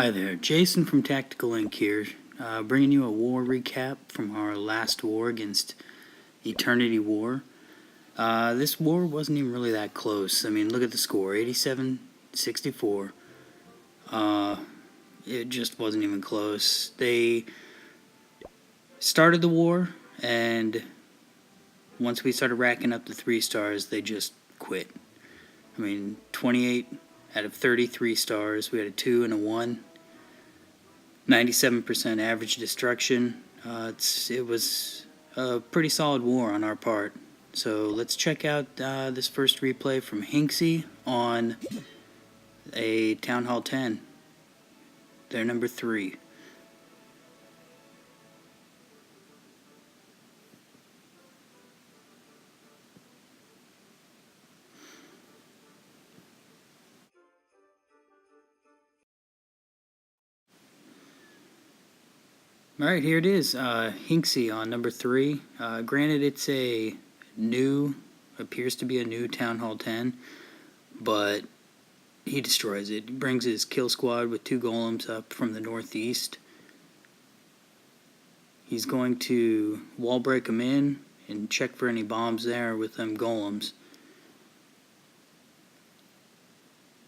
Hi there, Jason from Tactical Inc. here, bringing you a war recap from our last war against Eternity War. This war wasn't even really that close. I mean, look at the score, 87-64. It just wasn't even close. They started the war, and once we started racking up the 3 stars, they just quit. I mean, 28 out of 33 stars. We had a 2 and a 1. 97% average destruction. It was a pretty solid war on our part. So let's check out this first replay from Hinksy on a Town Hall 10. They're number 3. Alright, here it is. Hinksy on number 3. Granted, it's appears to be a new Town Hall 10, but he destroys it. He brings his kill squad with 2 golems up from the northeast. He's going to wall break them in and check for any bombs there with them golems.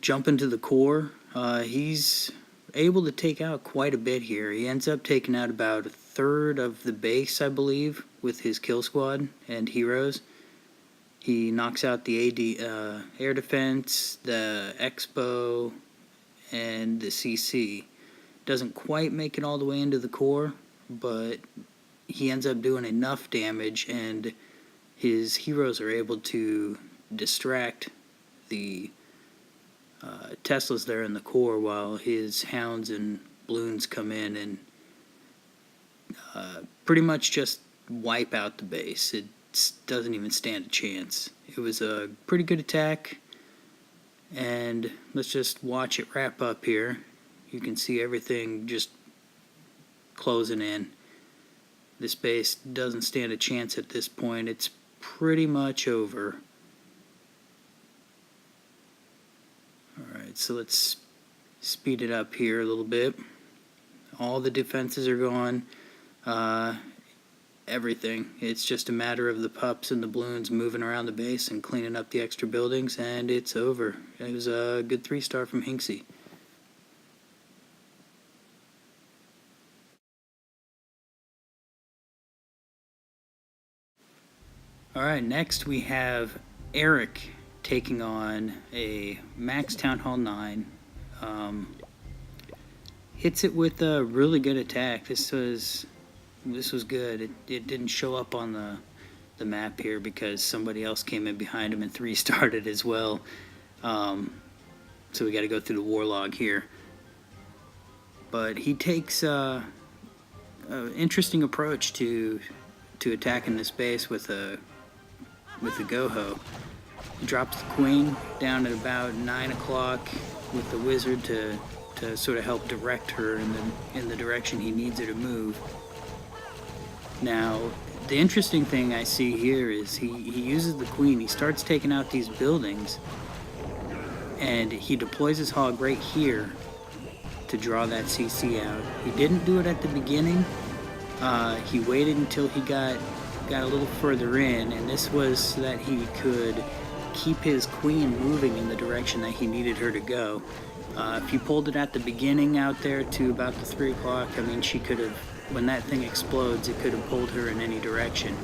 Jump into the core. He's able to take out quite a bit here. He ends up taking out about a third of the base, I believe, with his kill squad and heroes. He knocks out the AD, air defense, the Expo, and the CC. Doesn't quite make it all the way into the core, but he ends up doing enough damage, and his heroes are able to distract the Teslas there in the core while his hounds and balloons come in and pretty much just wipe out the base. It doesn't even stand a chance. It was a pretty good attack, and let's just watch it wrap up here. You can see everything just closing in. This base doesn't stand a chance at this point. It's pretty much over. Alright, so let's speed it up here a little bit. All the defenses are gone. Everything. It's just a matter of the pups and the balloons moving around the base and cleaning up the extra buildings, and it's over. It was a good 3-star from Hinksy. Alright, next we have Eric taking on a Max Town Hall 9. Hits it with a really good attack. This was good. It didn't show up on the map here because somebody else came in behind him and 3-starred it as well. So we got to go through the war log here. But he takes an interesting approach to attacking this base with a Goho. He drops the queen down at about 9 o'clock with the wizard to sort of help direct her in the direction he needs her to move. Now, the interesting thing I see here is he uses the queen. He starts taking out these buildings, and he deploys his hog right here to draw that CC out. He didn't do it at the beginning. He waited until he got a little further in, and this was so that he could keep his queen moving in the direction that he needed her to go. If he pulled it at the beginning out there to about the 3 o'clock, I mean, she could have, when that thing explodes, it could have pulled her in any direction.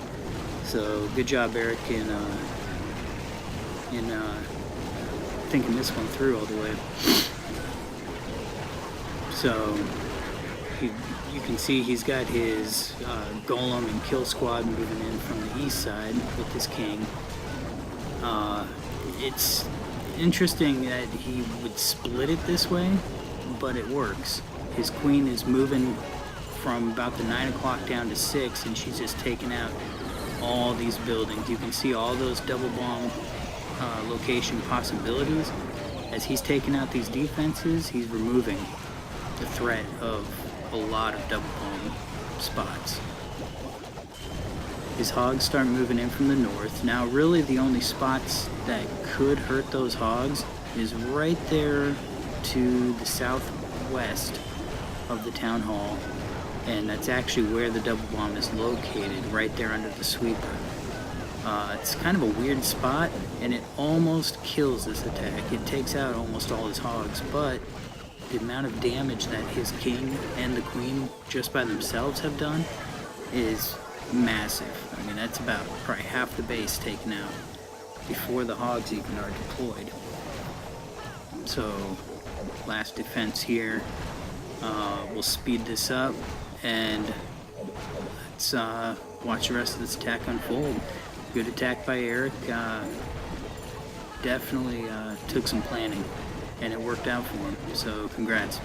So good job, Eric, in thinking this one through all the way. So you can see he's got his golem and kill squad moving in from the east side with his king. It's interesting that he would split it this way, but it works. His queen is moving from about the 9 o'clock down to 6, and she's just taking out all these buildings. You can see all those double bomb location possibilities. As he's taking out these defenses, he's removing the threat of a lot of double bomb spots. His hogs start moving in from the north. Now really the only spots that could hurt those hogs is right there to the south southwest of the town hall, and that's actually where the double bomb is located, right there under the sweeper. It's kind of a weird spot, and it almost kills this attack. It takes out almost all his hogs, but the amount of damage that his king and the queen just by themselves have done is massive. I mean, that's about probably half the base taken out before the hogs even are deployed. So, last defense here. We'll speed this up, and let's watch the rest of this attack unfold. Good attack by Eric. Definitely took some planning, and it worked out for him. So, congrats.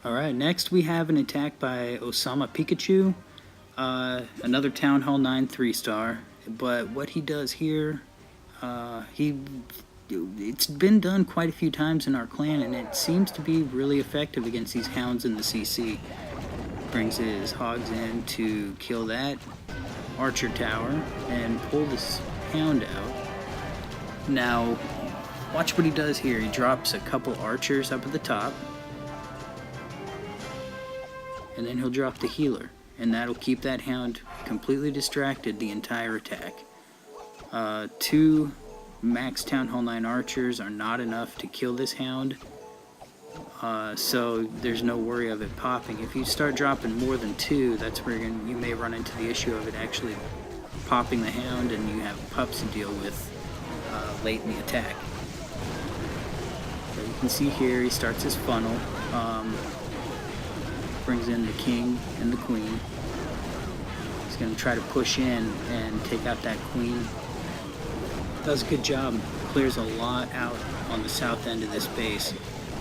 Alright, next we have an attack by Osama Pikachu, another Town Hall 9 3-star, but what he does here, it's been done quite a few times in our clan, and it seems to be really effective against these hounds in the CC. Brings his hogs in to kill that archer tower and pull this hound out. Now, watch what he does here. He drops a couple archers up at the top, and then he'll drop the healer, and that'll keep that hound completely distracted the entire attack. 2 max Town Hall 9 archers are not enough to kill this hound, so there's no worry of it popping. If you start dropping more than 2, that's where you may run into the issue of it actually popping the hound, and you have pups to deal with late in the attack. So you can see here he starts his funnel. Brings in the king and the queen. He's going to try to push in and take out that queen. Does a good job. Clears a lot out on the south end of this base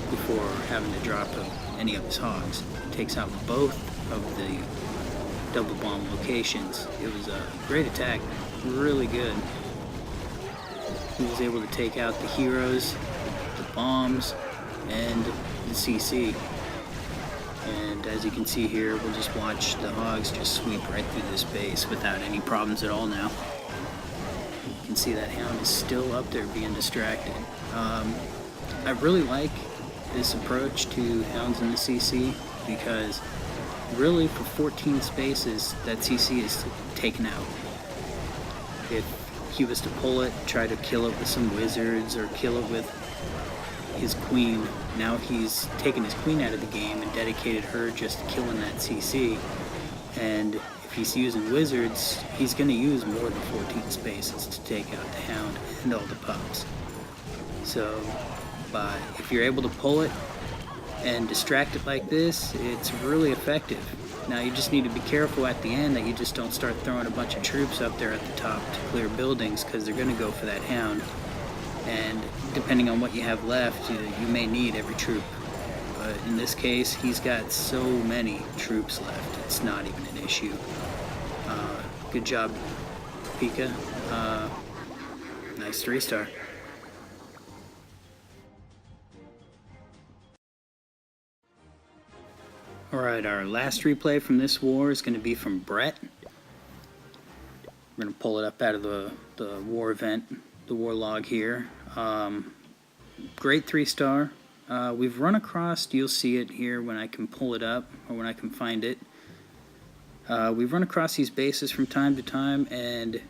before having to drop any of his hogs. Takes out both of the double bomb locations. It was a great attack. Really good. He was able to take out the heroes, the bombs, and the CC. And as you can see here, we'll just watch the hogs just sweep right through this base without any problems at all now. You can see that hound is still up there being distracted. I really like this approach to hounds in the CC because really for 14 spaces that CC is taken out. If he was to pull it, try to kill it with some wizards or kill it with his queen, now he's taken his queen out of the game and dedicated her just to killing that CC. And if he's using wizards, he's going to use more than 14 spaces to take out the hound and all the pups. So if you're able to pull it and distract it like this, it's really effective. Now you just need to be careful at the end that you just don't start throwing a bunch of troops up there at the top to clear buildings, because they're going to go for that hound. And depending on what you have left, you may need every troop. But in this case, he's got so many troops left, it's not even an issue. Good job, Pika. Nice 3-star. Alright, our last replay from this war is going to be from Brett. We're going to pull it up out of the war event, the war log here. Great 3-star. We've run across, you'll see it here when I can pull it up, or when I can find it. We've run across these bases from time to time, and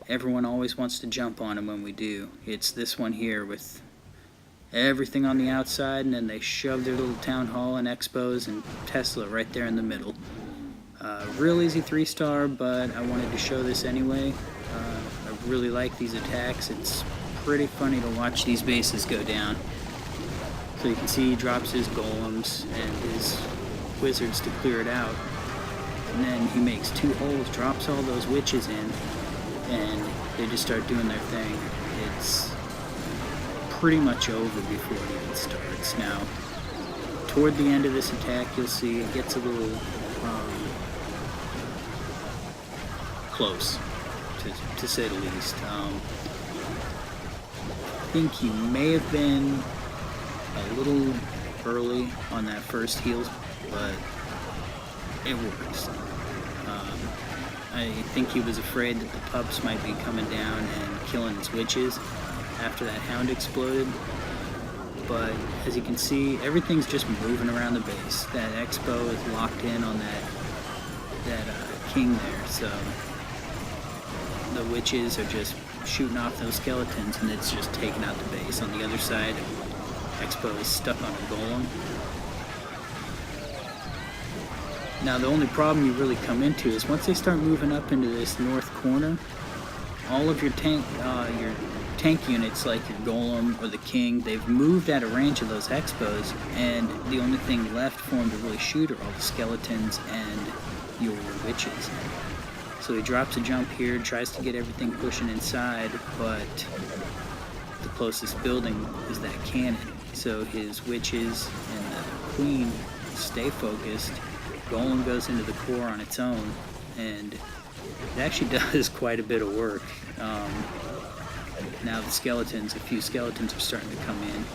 everyone always wants to jump on them when we do. It's this one here with everything on the outside, and then they shove their little town hall and expos and Tesla right there in the middle. Real easy 3-star, but I wanted to show this anyway. I really like these attacks. It's pretty funny to watch these bases go down. So you can see he drops his golems and his wizards to clear it out. And then he makes 2 holes, drops all those witches in, and they just start doing their thing. It's pretty much over before it even starts. Now, toward the end of this attack, you'll see it gets a little close, to say the least. I think he may have been a little early on that first heal, but it works. I think he was afraid that the pups might be coming down and killing his witches after that hound exploded. But as you can see, everything's just moving around the base. That X-bow is locked in on that king there, so the witches are just shooting off those skeletons, and it's just taking out the base. On the other side, X-bow is stuck on a golem. Now the only problem you really come into is once they start moving up into this north corner, all of your tank units like your golem or the king, they've moved out of range of those X-bows, and the only thing left for them to really shoot are all the skeletons and your witches. So he drops a jump here, tries to get everything pushing inside, but the closest building is that cannon. So his witches and the queen stay focused. Golem goes into the core on its own, and it actually does quite a bit of work. Now the skeletons, a few skeletons are starting to come in,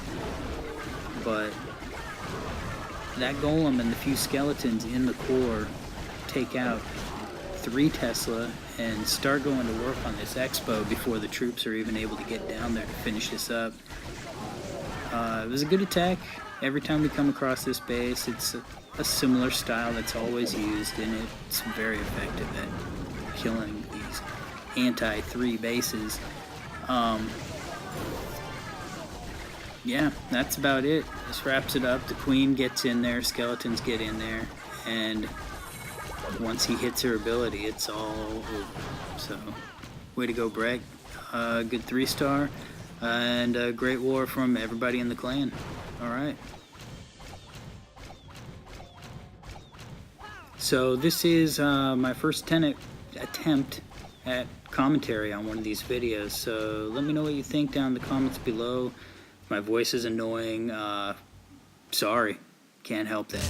but that golem and the few skeletons in the core take out 3 Tesla and start going to work on this X-bow before the troops are even able to get down there to finish this up. It was a good attack. Every time we come across this base, it's a similar style that's always used, and it's very effective at killing these anti-3 bases. Yeah, that's about it. This wraps it up. The queen gets in there, skeletons get in there, and once he hits her ability, it's all over. So, way to go, Breck. Good 3-star, and a great war from everybody in the clan. Alright. So this is my first attempt at commentary on one of these videos, so let me know what you think down in the comments below. If my voice is annoying, sorry, can't help that.